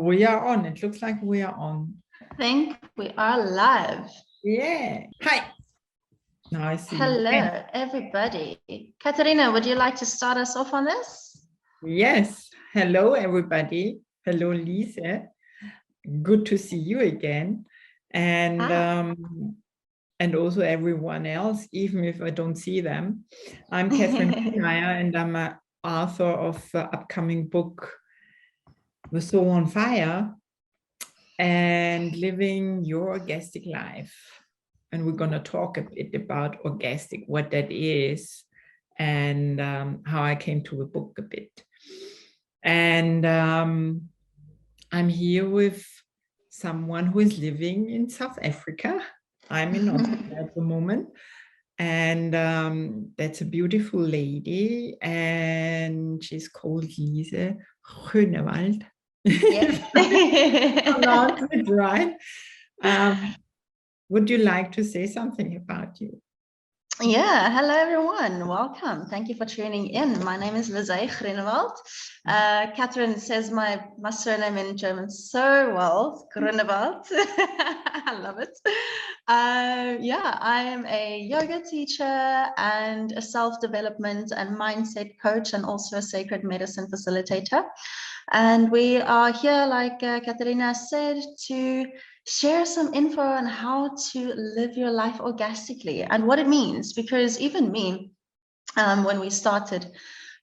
We are on. It looks like we are on. I think we are live. Yeah. Hi. Now I see. Hello, everybody. Katharina, would you like to start us off on this? Yes. Hello, everybody. Hello, Lizè. Good to see you again. And also everyone else, even if I don't see them. I'm Katherine Bihlmeier, and I'm an author of the upcoming book, The Soul on Fire, and Living Your Orgastic Life. And we're going to talk a bit about orgastic, what that is, and how I came to the book a bit. And I'm here with someone who is living in South Africa. I'm in Australia at the moment. And that's a beautiful lady. And she's called Lizè Groenewald. Yes. Pronounced it right. Would you like to say something about you? Yeah, hello everyone. Welcome. Thank you for tuning in. My name is Lizè Groenewald. Katherine says my surname in German so well, Groenewald. I love it. Yeah, I am a yoga teacher and a self-development and mindset coach, and also a sacred medicine facilitator. And we are here, like Katharina said, to share some info on how to live your life orgastically and what it means. Because even me, when we started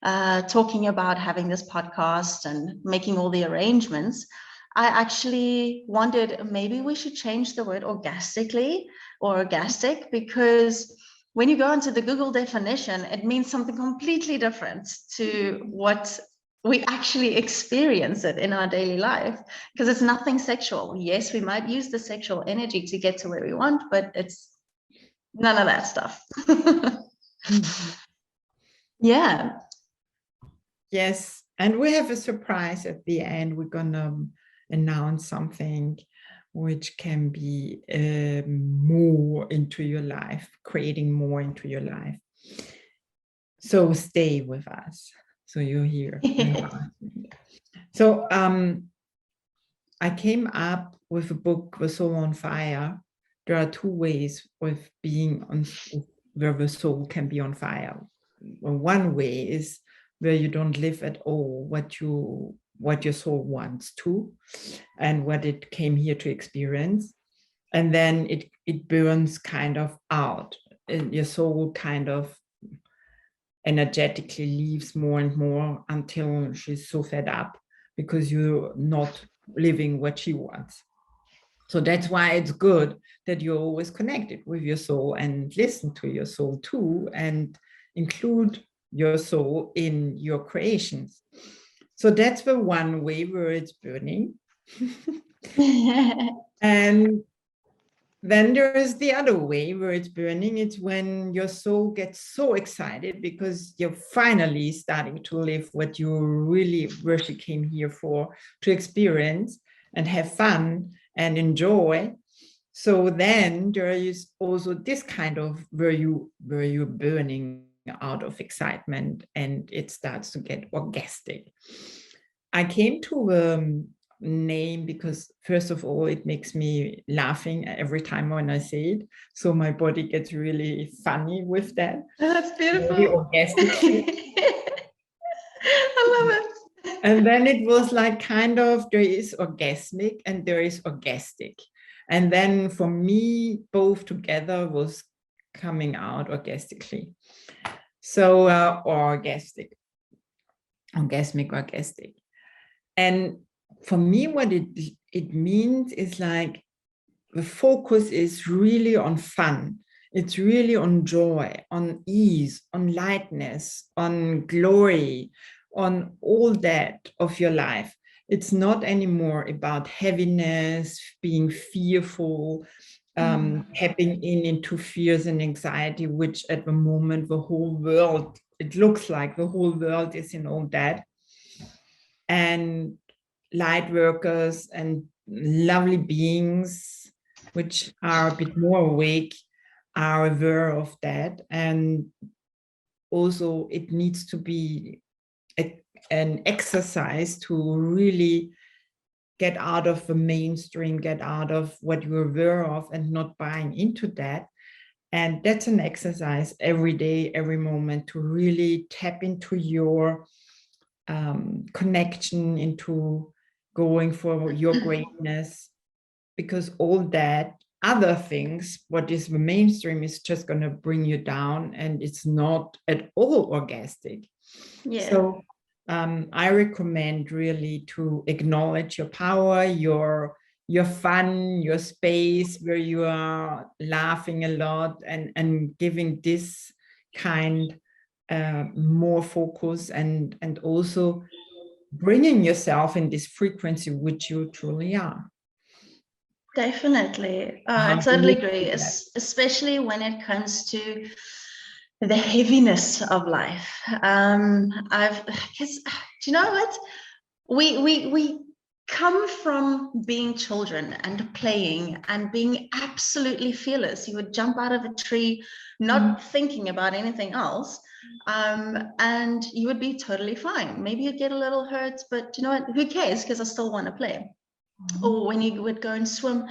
talking about having this podcast and making all the arrangements, I actually wondered maybe we should change the word orgastically or orgastic, because when you go into the Google definition, it means something completely different to what we actually experience it in our daily life, because it's nothing sexual. Yes, we might use the sexual energy to get to where we want, but it's none of that stuff. Yeah. Yes, and we have a surprise at the end. We're gonna announce something which can be more into your life, creating more into your life. So stay with us. So you're here. So I came up with a book, The Soul on Fire. There are two ways with being on, where the soul can be on fire. One way is where you don't live at all what your soul wants to, and what it came here to experience. And then it burns kind of out, and your soul kind of energetically leaves more and more until she's so fed up because you're not living what she wants. So that's why it's good that you're always connected with your soul and listen to your soul too, and include your soul in your creations. So that's the one way where it's burning. And then there is the other way where it's burning. It's when your soul gets so excited because you're finally starting to live what you really, where she came here for, to experience and have fun and enjoy. So then there is also this kind of where you're burning out of excitement, and it starts to get orgastic. I came to name because, first of all, it makes me laughing every time when I say it, so my body gets really funny with that. That's beautiful. Very orgastic. I love it. And then it was like kind of, there is orgasmic and there is orgastic, and then for me both together was coming out orgastically. So orgasmic. And for me, what it means is like the focus is really on fun. It's really on joy, on ease, on lightness, on glory, on all that of your life. It's not anymore about heaviness, being fearful, tapping into fears and anxiety, which at the moment the whole world, it looks like the whole world is in all that. And light workers and lovely beings, which are a bit more awake, are aware of that. And also it needs to be an exercise to really get out of the mainstream, get out of what you're aware of and not buying into that. And that's an exercise every day, every moment, to really tap into your connection, into going for your greatness, because all that other things, what is the mainstream, is just going to bring you down, and it's not at all orgastic. Yeah. So I recommend really to acknowledge your power, your fun, your space where you are laughing a lot, and giving this kind more focus, and also bringing yourself in this frequency which you truly are. Definitely. How I do totally you agree, do that? especially when it comes to the heaviness of life. Because do you know what? We come from being children and playing and being absolutely fearless. You would jump out of a tree, not thinking about anything else. And you would be totally fine. Maybe you'd get a little hurt, but you know what? Who cares? Because I still want to play. Or when you would go and swim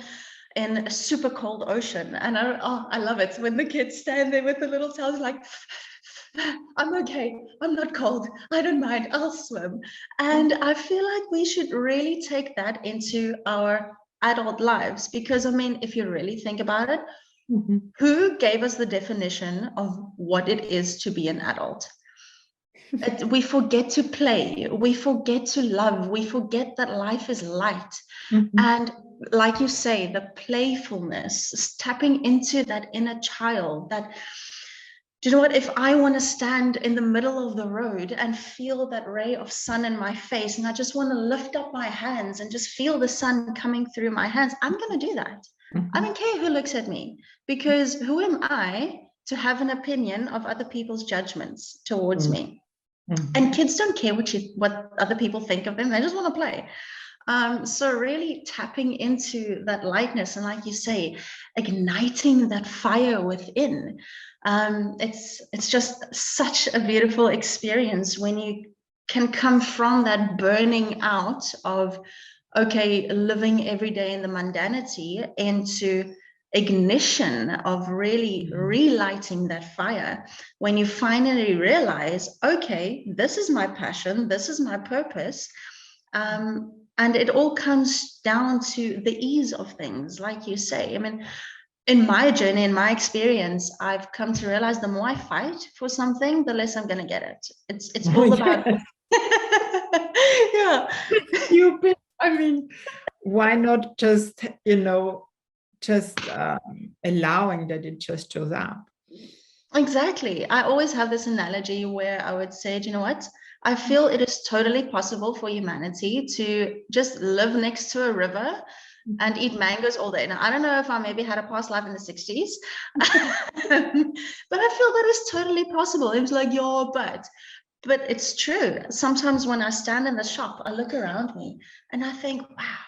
in a super cold ocean. And I love it when the kids stand there with the little towels like, I'm okay, I'm not cold, I don't mind, I'll swim. And I feel like we should really take that into our adult lives, because I mean, if you really think about it, who gave us the definition of what it is to be an adult? We forget to play, we forget to love, we forget that life is light. And like you say, the playfulness, tapping into that inner child, that, do you know what, if I want to stand in the middle of the road and feel that ray of sun in my face, and I just want to lift up my hands and just feel the sun coming through my hands, I'm going to do that. I don't care who looks at me, because who am I to have an opinion of other people's judgments towards me? And kids don't care what other people think of them. They just want to play. So really tapping into that lightness, and like you say, igniting that fire within. It's just such a beautiful experience when you can come from that burning out of, okay, living every day in the mundanity, into ignition of really relighting that fire, when you finally realize, okay, this is my passion, this is my purpose. And it all comes down to the ease of things, like you say. I mean, in my journey, in my experience, I've come to realize the more I fight for something, the less I'm going to get it. It's all about yeah. Stupid. I mean, why not just, allowing that it just shows up? Exactly. I always have this analogy where I would say, do you know what? I feel it is totally possible for humanity to just live next to a river and eat mangoes all day. Now, I don't know if I maybe had a past life in the 60s, but I feel that is totally possible. It was like, yeah, but it's true. Sometimes when I stand in the shop, I look around me and I think, wow,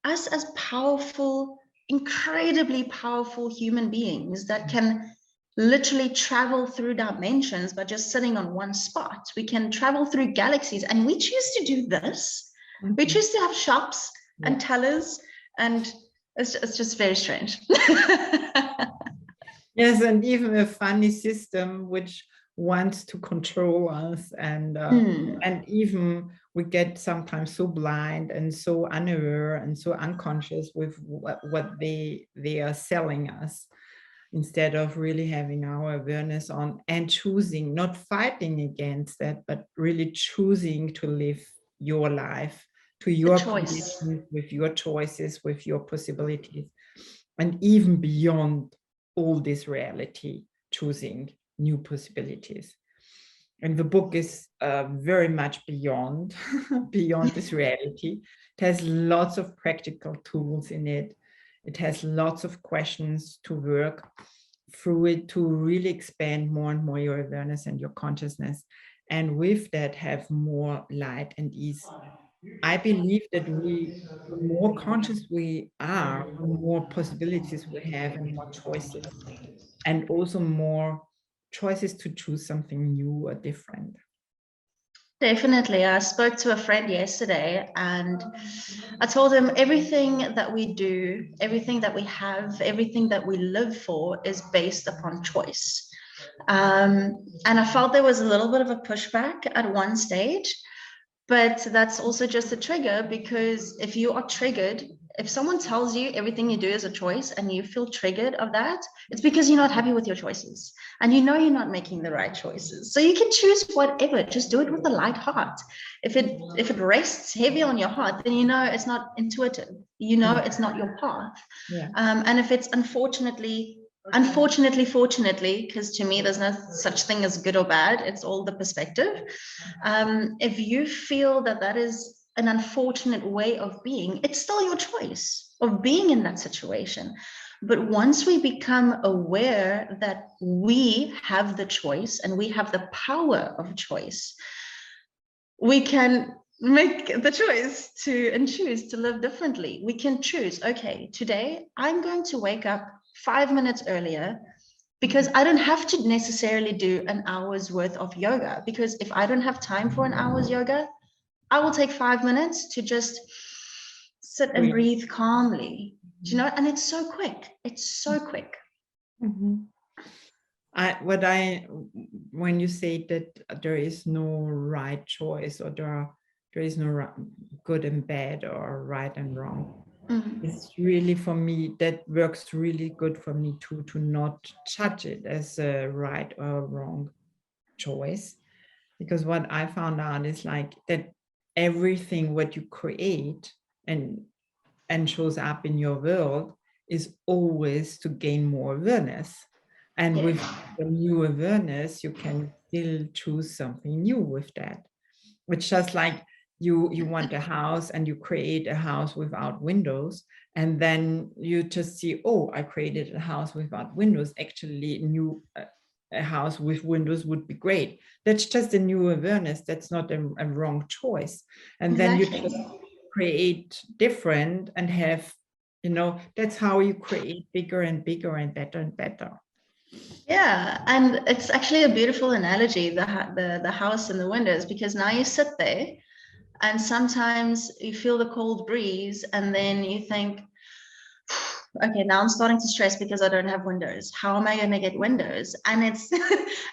us as powerful, incredibly powerful human beings that can literally travel through dimensions by just sitting on one spot. We can travel through galaxies, and we choose to do this. We choose to have shops and tellers, and it's just very strange. Yes, and even a funny system which wants to control us, and even we get sometimes so blind and so unaware and so unconscious with what they are selling us, instead of really having our awareness on and choosing, not fighting against that, but really choosing to live your life to your conditions, with your choices, with your possibilities, and even beyond all this reality, choosing new possibilities. And the book is very much beyond this reality. It has lots of practical tools in it. It has lots of questions to work through it, to really expand more and more your awareness and your consciousness. And with that, have more light and ease. I believe that the more conscious we are, the more possibilities we have and more choices, and also more choices to choose something new or different. Definitely. I spoke to a friend yesterday and I told him everything that we do, everything that we have, everything that we live for is based upon choice. And I felt there was a little bit of a pushback at one stage, but that's also just a trigger, because if you are triggered, if someone tells you everything you do is a choice and you feel triggered of that, it's because you're not happy with your choices and you know you're not making the right choices. So you can choose whatever, just do it with a light heart. If it rests heavy on your heart, then you know it's not intuitive. You know it's not your path. Yeah. And if it's unfortunately, fortunately, because to me there's no such thing as good or bad, it's all the perspective. If you feel that that is an unfortunate way of being, it's still your choice of being in that situation. But once we become aware that we have the choice and we have the power of choice, we can make the choice to and choose to live differently. We can choose, okay, today I'm going to wake up 5 minutes earlier, because I don't have to necessarily do an hour's worth of yoga, because if I don't have time for an hour's yoga, I will take 5 minutes to just sit and breathe calmly. Do you know? And it's so quick. It's so quick. Mm-hmm. When you say that there is no right choice, or there is no good and bad or right and wrong, it's really, for me, that works really good for me to not judge it as a right or wrong choice. Because what I found out is like that everything what you create and shows up in your world is always to gain more awareness. And with the new awareness, you can still choose something new with that. Which just like you want a house and you create a house without windows, and then you just see, oh, I created a house without windows. Actually, a house with windows would be great. That's just a new awareness. That's not a wrong choice. And then you just create different and have, that's how you create bigger and bigger and better and better. Yeah, and it's actually a beautiful analogy, the house and the windows, because now you sit there and sometimes you feel the cold breeze and then you think, okay, now I'm starting to stress because I don't have windows. How am I going to get windows? And it's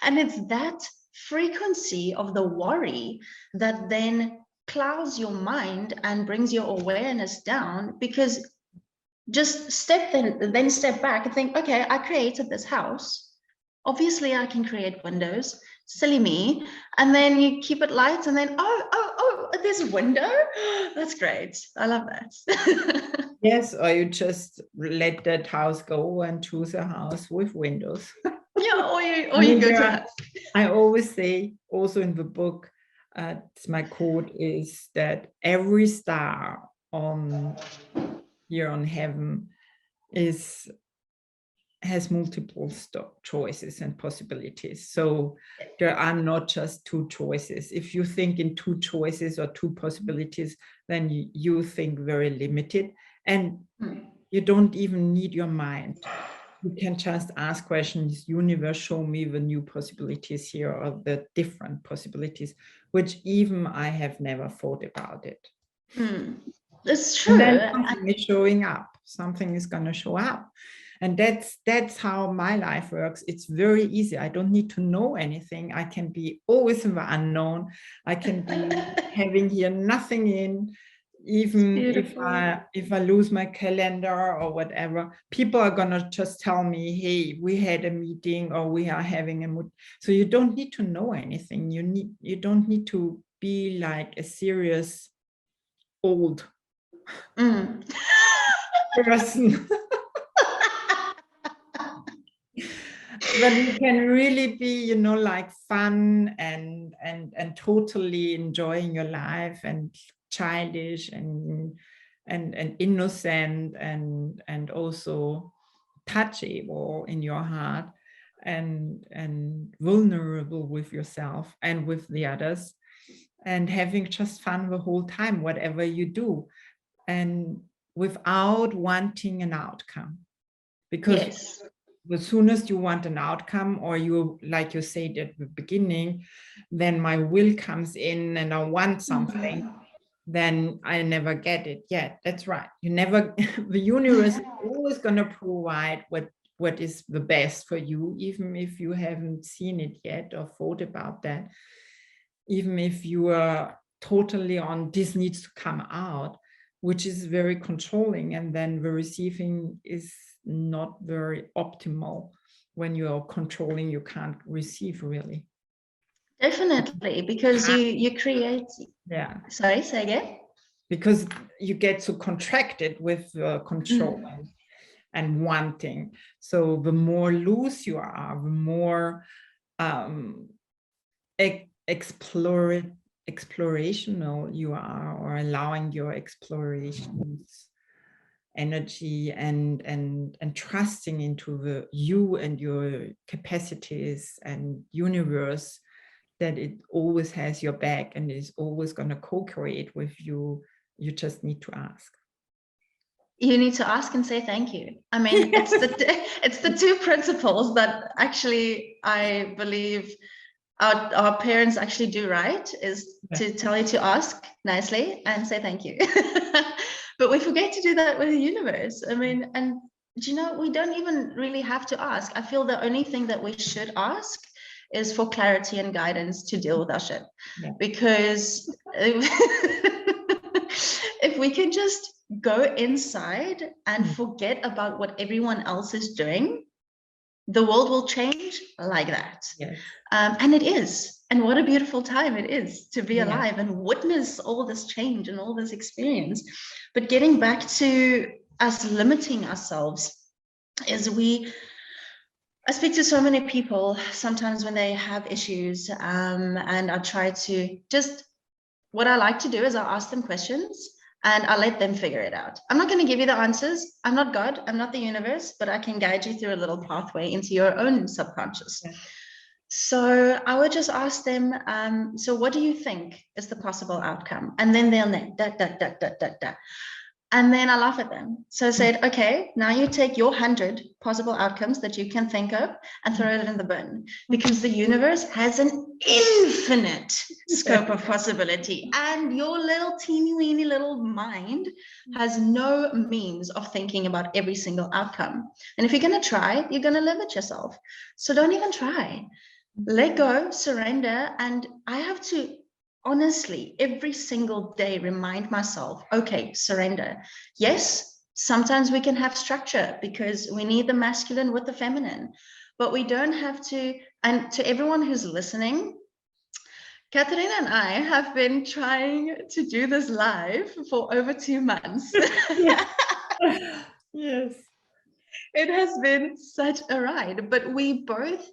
and it's that frequency of the worry that then clouds your mind and brings your awareness down, because just then step back and think, okay, I created this house. Obviously I can create windows, silly me. And then you keep it light and then, oh, there's a window. That's great. I love that. Yes, or you just let that house go and choose a house with windows. Yeah, or you go to that. I always say, also in the book, my quote is that every star here on heaven has multiple choices and possibilities. So there are not just two choices. If you think in two choices or two possibilities, then you think very limited, and you don't even need your mind. You can just ask questions. Universe, show me the new possibilities here, or the different possibilities, which even I have never thought about it. It's true. And then something is showing up. Something is going to show up. And that's how my life works. It's very easy. I don't need to know anything. I can be always in the unknown. I can be having here nothing in. Even if I lose my calendar or whatever, people are gonna just tell me, hey, we had a meeting, or we are having a mood. So you don't need to know anything. You don't need to be like a serious old person. But you can really be, like fun and totally enjoying your life, and childish and innocent, and also touchable in your heart, and vulnerable with yourself and with the others, and having just fun the whole time, whatever you do, and without wanting an outcome. Because as soon as you want an outcome, or you, like you said at the beginning, then my will comes in and I want something, then I never get it. Yeah, that's right. You never, the universe is always going to provide what is the best for you, even if you haven't seen it yet or thought about that. Even if you are totally on, this needs to come out, which is very controlling, and then the receiving is not very optimal. When you are controlling, you can't receive really. Definitely, because you create. Yeah. Sorry, say again. Because you get so contracted with control and wanting. So the more loose you are, the more explorational you are, or allowing your explorations energy and trusting into the you and your capacities and universe, that it always has your back and is always going to co-create with you. You just need to ask. You need to ask and say thank you. I mean, it's the two principles that actually I believe our parents actually do right, is to tell you to ask nicely and say thank you. But we forget to do that with the universe. I mean, and you know, we don't even really have to ask. I feel the only thing that we should ask is for clarity and guidance to deal with our shit. Yeah. Because if we can just go inside and forget about what everyone else is doing, the world will change like that. Yes. And it is. And what a beautiful time it is to be alive and witness all this change and all this experience. But getting back to us limiting ourselves is I speak to so many people sometimes when they have issues, and I try to what I like to do is I ask them questions and I let them figure it out. I'm not going to give you the answers. I'm not God. I'm not the universe, but I can guide you through a little pathway into your own subconscious. Yeah. So I would just ask them, so what do you think is the possible outcome? And then they'll name da. And then I laugh at them. So I said, okay, now you take your 100 possible outcomes that you can think of and throw it in the bin, because the universe has an infinite scope of possibility, and your little teeny weeny little mind has no means of thinking about every single outcome. And if you're going to try, you're going to limit yourself. So don't even try. Let go, surrender. And I have to honestly, every single day, remind myself, okay, surrender. Yes, sometimes we can have structure because we need the masculine with the feminine, but we don't have to. And to everyone who's listening, Katherine and I have been trying to do this live for over 2 months. Yes. It has been such a ride, but we both,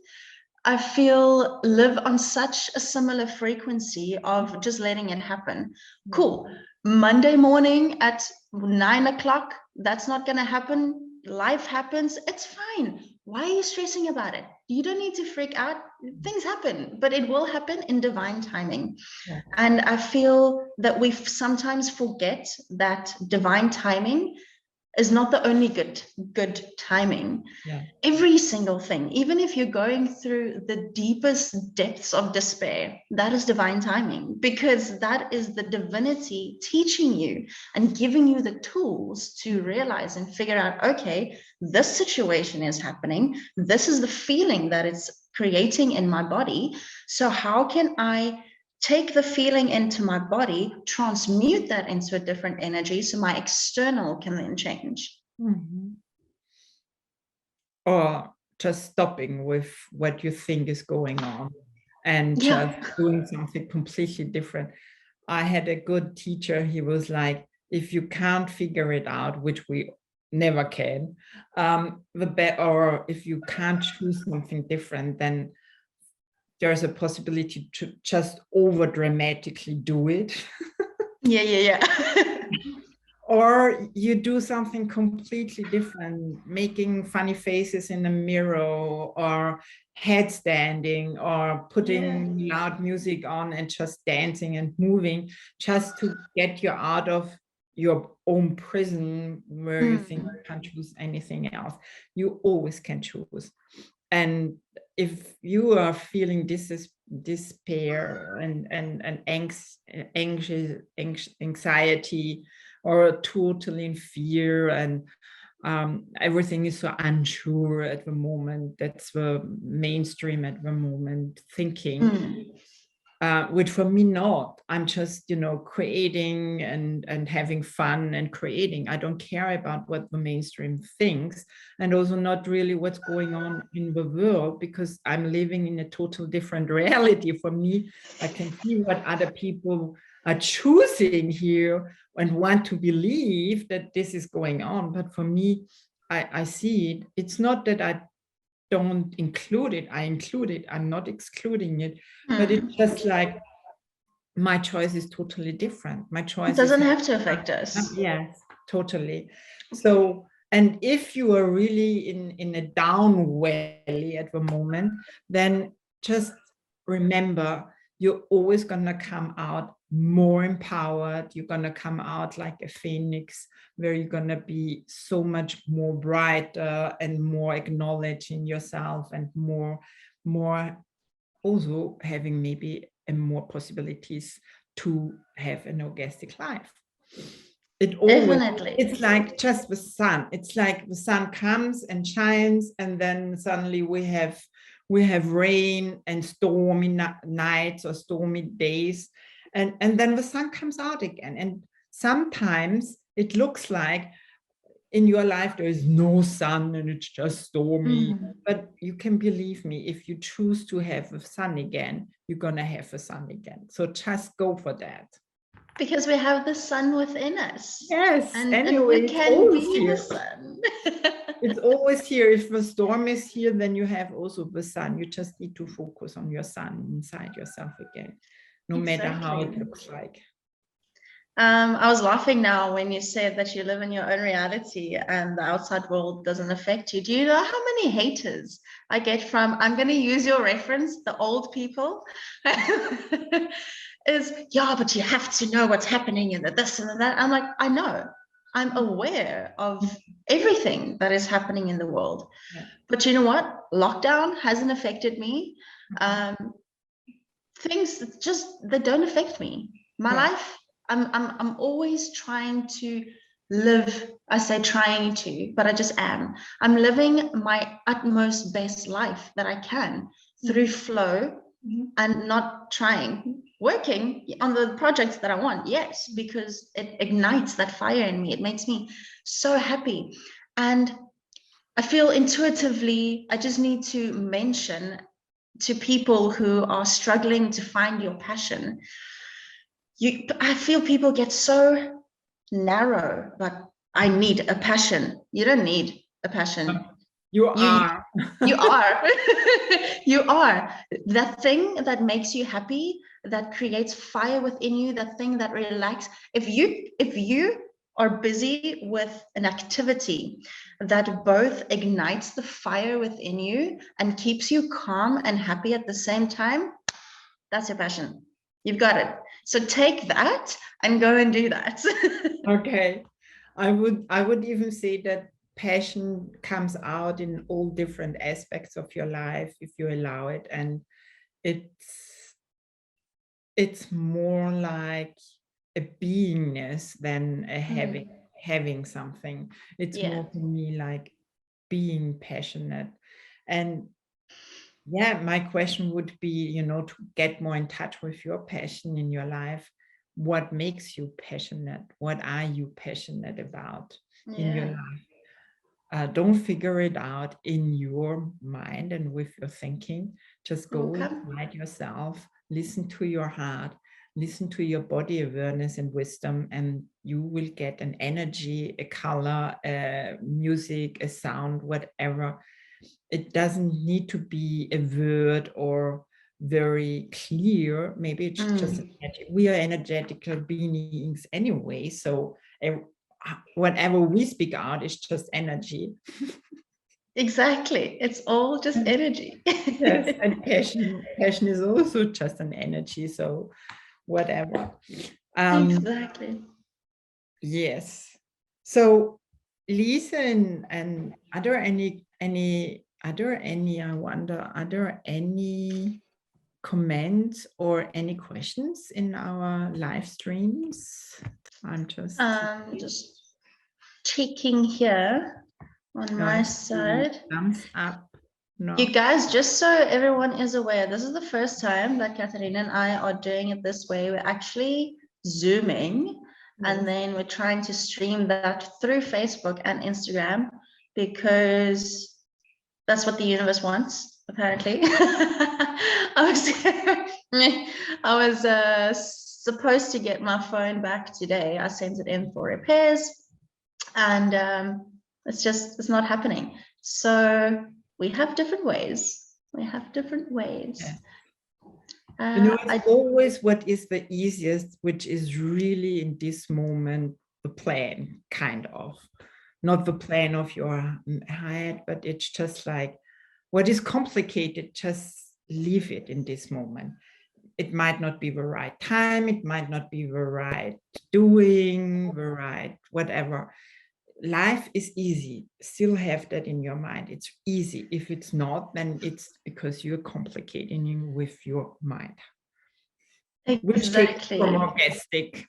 I feel, live on such a similar frequency of just letting it happen. Cool. Monday morning at 9 o'clock, that's not going to happen. Life happens. It's fine. Why are you stressing about it? You don't need to freak out. Things happen, but it will happen in divine timing. Yeah. And I feel that we sometimes forget that divine timing is not the only good timing. Yeah. Every single thing, even if you're going through the deepest depths of despair, that is divine timing, because that is the divinity teaching you and giving you the tools to realize and figure out, okay, this situation is happening. This is the feeling that it's creating in my body. So how can I take the feeling into my body, transmute that into a different energy so my external can then change? Mm-hmm. Or just stopping with what you think is going on and just doing something completely different. I had a good teacher. He was like, if you can't figure it out, which we never can, or if you can't choose something different, then there's a possibility to just over dramatically do it. Yeah. Or you do something completely different, making funny faces in the mirror, or headstanding, or putting loud music on and just dancing and moving, just to get you out of your own prison where you think you can't choose anything else. You always can choose. And if you are feeling despair and anxiety, or totally in fear, and everything is so unsure at the moment, that's the mainstream at the moment thinking. Which for me not. I'm just, creating and having fun and creating. I don't care about what the mainstream thinks, and also not really what's going on in the world, because I'm living in a total different reality. For me, I can see what other people are choosing here and want to believe that this is going on. But for me, I see it. It's not that I don't include it. I include it. I'm not excluding it. But it's just like my choice is totally different. My choice doesn't have to affect us. Yes, totally. So, and if you are really in a down valley at the moment, then just remember, you're always going to come out more empowered. You're going to come out like a phoenix, where you're going to be so much more brighter and more acknowledging yourself, and more also having maybe more possibilities to have an orgastic life. Definitely. It's like just the sun. It's like the sun comes and shines, and then suddenly we have rain and stormy nights or stormy days, and then the sun comes out again. And sometimes it looks like in your life there is no sun and it's just stormy. But you can believe me, if you choose to have the sun again, you're gonna have the sun again. So just go for that. Because we have the sun within us. Yes, and anyway, we can be the sun. It's always here. If the storm is here, then you have also the sun. You just need to focus on your sun inside yourself again, no matter how it looks like. I was laughing now when you said that you live in your own reality and the outside world doesn't affect you. Do you know how many haters I get from, I'm going to use your reference, the old people? Is, yeah, but you have to know what's happening and this and that. I'm like, I know. I'm aware of everything that is happening in the world. Yeah. But you know what? Lockdown hasn't affected me. Things that just, they don't affect me. My life, I'm always trying to live. I say trying to, but I just am. I'm living my utmost best life that I can through flow and not trying. Working on the projects that I want, yes, because it ignites that fire in me. It makes me so happy. And I feel intuitively, I just need to mention to people who are struggling to find your passion. I feel people get so narrow, but I need a passion. You don't need a passion. You are. You are. You are. That thing that makes you happy, that creates fire within you, that thing that relaxes. If you are busy with an activity that both ignites the fire within you and keeps you calm and happy at the same time, that's your passion. You've got it. So take that and go and do that. Okay. I would even say that passion comes out in all different aspects of your life if you allow it, and it's more like a beingness than a having something. It's more for me like being passionate. And my question would be, to get more in touch with your passion in your life. What makes you passionate? What are you passionate about in your life? Don't figure it out in your mind and with your thinking. Just go inside yourself, listen to your heart, listen to your body awareness and wisdom, and you will get an energy, a color, a music, a sound, whatever. It doesn't need to be a word or very clear. Maybe it's just we are energetical beings anyway, so whatever we speak out is just energy. Exactly, it's all just energy. Yes, and passion is also just an energy, so whatever. Exactly. Yes. So Lizè, and are there any, I wonder, are there any comments or any questions in our live streams? I'm just checking here on my side. Thumbs up. No. You guys, just so everyone is aware, this is the first time that Katherine and I are doing it this way. We're actually Zooming, and then we're trying to stream that through Facebook and Instagram because that's what the universe wants, apparently. I was supposed to get my phone back today. I sent it in for repairs, and it's not happening. So we have different ways. Yes. It's always what is the easiest, which is really in this moment the plan, kind of. Not the plan of your head, but it's just like what is complicated, just leave it in this moment. It might not be the right time, it might not be the right doing, the right whatever. Life is easy. Still have that in your mind. It's easy. If it's not, then it's because you're complicating with your mind. Exactly. Which takes from Orgastic.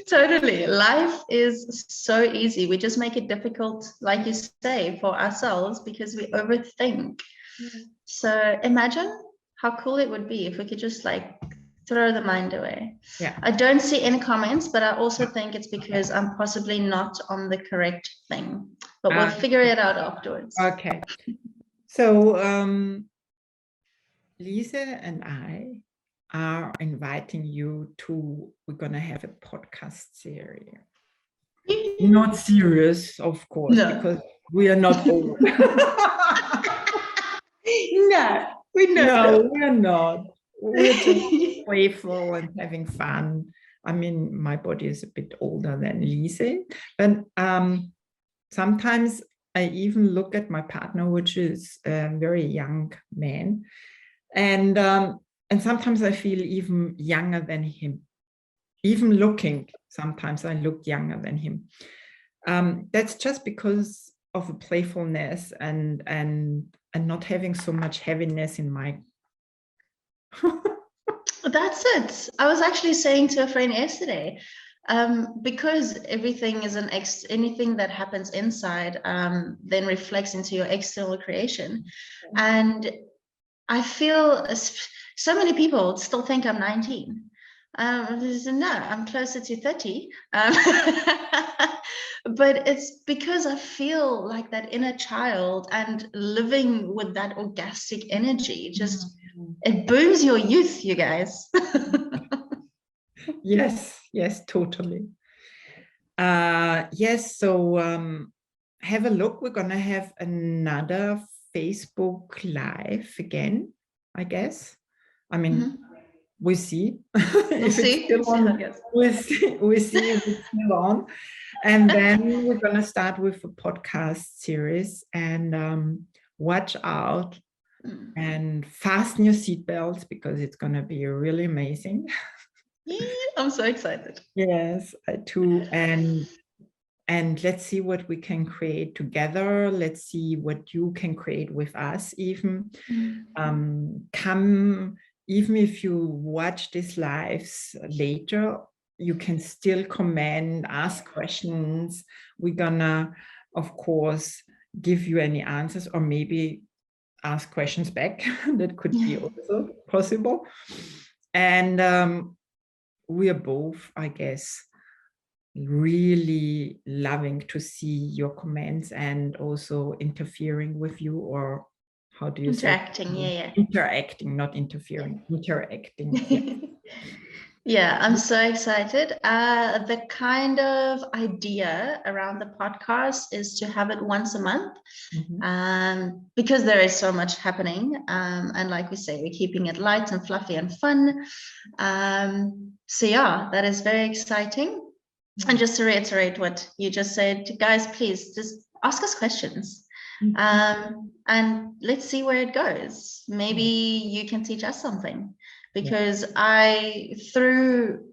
Totally. Life is so easy. We just make it difficult, like you say, for ourselves because we overthink. So imagine how cool it would be if we could just like throw the mind away. Yeah. I don't see any comments, but I also think it's because I'm possibly not on the correct thing, but we'll figure it out afterwards. Okay. So Lizè and I are inviting you to, we're going to have a podcast series. Not serious, of course, because we are not old. No, we're not. We're just playful and having fun. I mean, my body is a bit older than Lizè, but sometimes I even look at my partner, which is a very young man, and sometimes I feel even younger than him. Even looking, sometimes I look younger than him. That's just because of the playfulness and not having so much heaviness in my. That's it. I was actually saying to a friend yesterday, because everything is anything that happens inside then reflects into your external creation. And I feel so many people still think I'm 19. No, I'm closer to 30. But it's because I feel like that inner child and living with that orgastic energy, just it booms your youth, you guys. Yes, totally. Yes, so have a look. We're gonna have another Facebook Live again, I guess. I mean, we'll see. We'll see. We'll see if it's still on. And then we're gonna start with a podcast series, and watch out and fasten your seatbelts because it's gonna be really amazing. Yeah, I'm so excited. Yes, I too. And let's see what we can create together. Let's see what you can create with us even. Come, even if you watch these lives later, you can still comment, ask questions. We're gonna, of course, give you any answers or maybe ask questions back. That could be also possible. And we are both, I guess, really loving to see your comments and also interfering with you, or how do you interacting, say? Interacting, not interfering, interacting. Yeah, I'm so excited. The kind of idea around the podcast is to have it once a month, because there is so much happening. And like we say, we're keeping it light and fluffy and fun. So yeah, that is very exciting. And just to reiterate what you just said, guys, please just ask us questions. And let's see where it goes. Maybe you can teach us something. Because through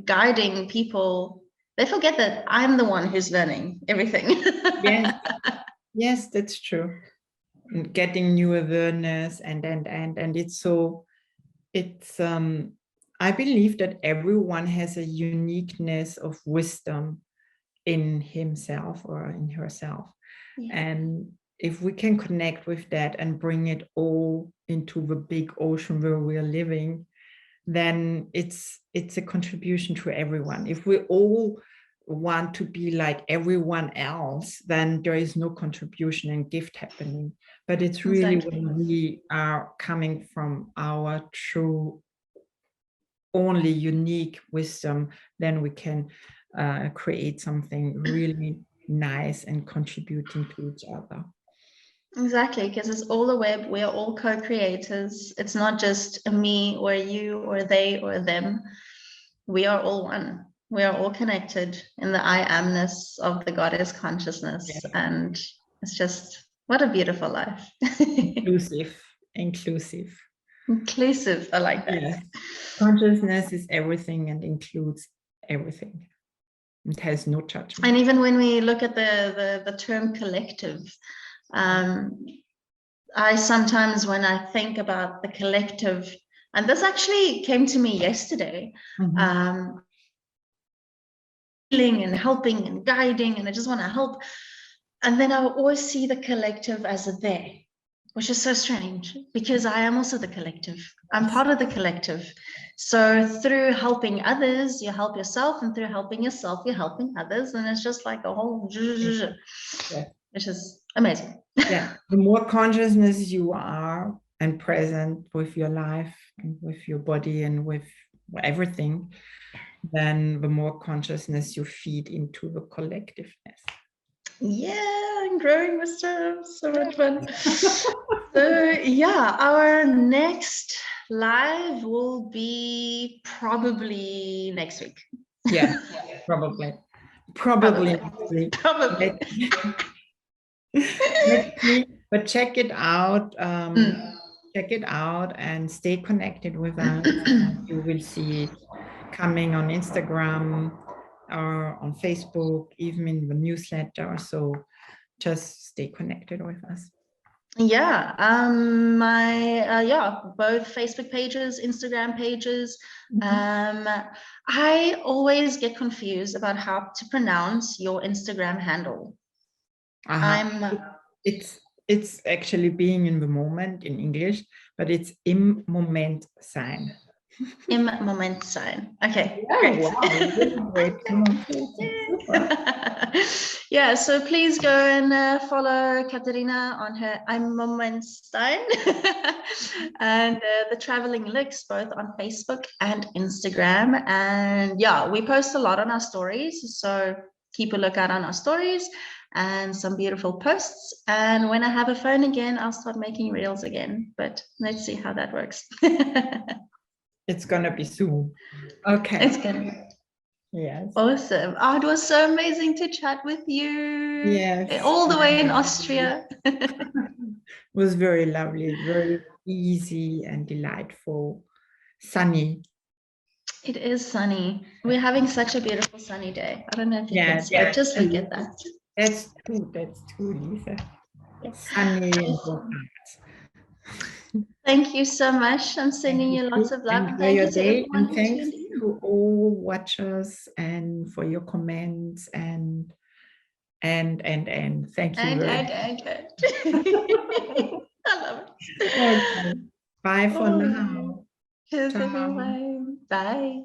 guiding people, they forget that I'm the one who's learning everything. Yes, yes, that's true. And getting new awareness and it's I believe that everyone has a uniqueness of wisdom in himself or in herself. Yeah. And if we can connect with that and bring it all into the big ocean where we are living, then it's a contribution to everyone. If we all want to be like everyone else, then there is no contribution and gift happening. But it's really when we are coming from our true, only unique wisdom, then we can create something really nice and contributing to each other. Exactly, because it's all a web. We are all co-creators. It's not just a me or you or they or them. We are all one. We are all connected in the I amness of the goddess consciousness. Yes. And it's just, what a beautiful life. Inclusive. Inclusive, I like that. Yes. Consciousness is everything and includes everything. It has no judgment. And even when we look at the term collective, I sometimes, when I think about the collective, and this actually came to me yesterday, healing and helping and guiding, and I just want to help. And then I will always see the collective as a they, which is so strange because I am also the collective. I'm part of the collective. So through helping others, you help yourself, and through helping yourself, you're helping others. And it's just like a whole, which is amazing. Yeah, the more consciousness you are and present with your life and with your body and with everything, then the more consciousness you feed into the collectiveness. Yeah, and growing wisdom, so much fun. So yeah, our next live will be probably next week. Yeah, probably next week. Probably. But check it out. Check it out and stay connected with us. You will see it coming on Instagram or on Facebook, even in the newsletter. So just stay connected with us. Yeah, my both Facebook pages, Instagram pages. I always get confused about how to pronounce your Instagram handle. It's actually being in the moment in English, but it's im Moment sein. Im Moment sein. Okay, yeah, great. Yeah, so please go and follow Katharina on her Im Moment sein and the traveling looks both on Facebook and Instagram. And yeah, we post a lot on our stories, so keep a lookout on our stories and some beautiful posts. And when I have a phone again, I'll start making reels again, but let's see how that works. It's gonna be soon. Okay. It's gonna be. Yes. Awesome. Oh, it was so amazing to chat with you. Yes. All the way in Austria. It was very lovely, very easy and delightful. Sunny. It is sunny. We're having such a beautiful sunny day. I don't know if you can see it. Just look at that. That's true, Lizè. Sunny and awesome. Thank you so much. I'm sending you lots of love. Enjoy your day, and thanks to all watchers and for your comments and thank you very much. I love it. Okay. Bye for now. Cheers, everyone. Bye.